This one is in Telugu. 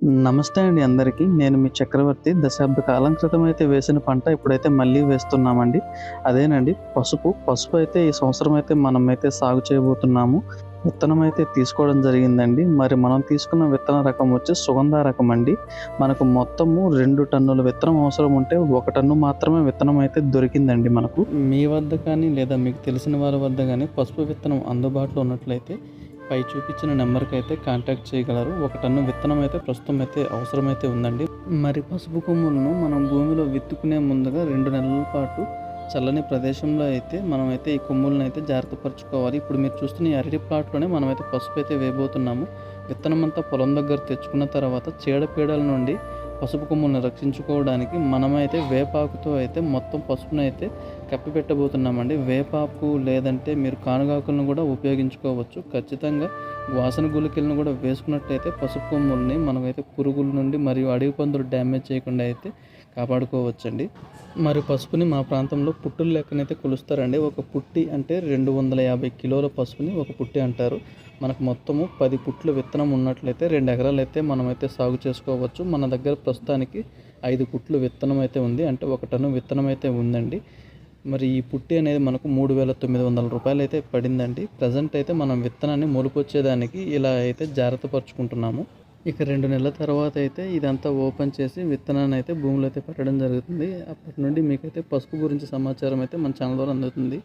నమస్తే అండి అందరికీ. నేను మీ చక్రవర్తి. దశాబ్ద కాలం క్రితం అయితే వేసిన పంట ఇప్పుడైతే మళ్ళీ వేస్తున్నామండి. అదేనండి పసుపు. పసుపు అయితే ఈ సంవత్సరం అయితే మనమైతే సాగు చేయబోతున్నాము. విత్తనం అయితే తీసుకోవడం జరిగిందండి. మరి మనం తీసుకున్న విత్తన రకం వచ్చి సుగంధ రకం అండి. మనకు మొత్తము 2 టన్నుల విత్తనం అవసరం ఉంటే 1 టన్ను మాత్రమే విత్తనం అయితే దొరికిందండి మనకు. మీ వద్ద కానీ లేదా మీకు తెలిసిన వారి వద్ద గానీ పసుపు విత్తనం అందుబాటులో ఉన్నట్లయితే పై చూపించిన నెంబర్కి అయితే కాంటాక్ట్ చేయగలరు. 1 టన్ను విత్తనం అయితే ప్రస్తుతం అయితే అవసరమైతే ఉందండి. మరి పసుపు కొమ్ములను మనం భూమిలో విత్తుకునే ముందుగా 2 నెలల పాటు చల్లని ప్రదేశంలో అయితే మనమైతే ఈ కొమ్ములను అయితే జాగ్రత్త పరుచుకోవాలి. ఇప్పుడు మీరు చూస్తున్న ఈ అరటి ప్లాట్లోనే మనమైతే పసుపు అయితే వేయబోతున్నాము. విత్తనం అంతా పొలం దగ్గర తెచ్చుకున్న తర్వాత చీడపీడల నుండి పసుపు కొమ్ములను రక్షించుకోవడానికి మనమైతే వేపాకుతో అయితే మొత్తం పసుపును అయితే కప్పి పెట్టబోతున్నామండి. వేపాకు లేదంటే మీరు కానుగాకులను కూడా ఉపయోగించుకోవచ్చు. ఖచ్చితంగా వాసన గుళికలను కూడా వేసుకున్నట్టయితే పసుపు కొమ్ముల్ని మనమైతే పురుగుల నుండి మరియు అడవి పందులు డ్యామేజ్ చేయకుండా అయితే కాపాడుకోవచ్చండి. మరి పసుపుని మా ప్రాంతంలో పుట్టుల లెక్కనైతే కొలుస్తారండి. ఒక పుట్టి అంటే 250 కిలోల పసుపుని ఒక పుట్టి అంటారు. మనకు మొత్తము 10 పుట్ల విత్తనం ఉన్నట్లయితే 2 ఎకరాలు అయితే మనమైతే సాగు చేసుకోవచ్చు. మన దగ్గర ప్రస్తుతానికి 5 పుట్లు విత్తనం అయితే ఉంది. అంటే 1 టన్ను విత్తనం అయితే ఉందండి. మరి ఈ పుట్టి అనేది మనకు 3,900 రూపాయలు అయితే పడిందండి. ప్రజెంట్ అయితే మనం విత్తనాన్ని మొలకొచ్చేదానికి ఇలా అయితే జాగ్రత్త పరుచుకుంటున్నాము. ఇక 2 నెలల తర్వాత అయితే ఇదంతా ఓపెన్ చేసి విత్తనాన్ని అయితే భూమిలో అయితే పెట్టడం జరుగుతుంది. అప్పటి నుండి మీకైతే పసుపు గురించి సమాచారం అయితే మన ఛానల్ ద్వారా అందుతుంది.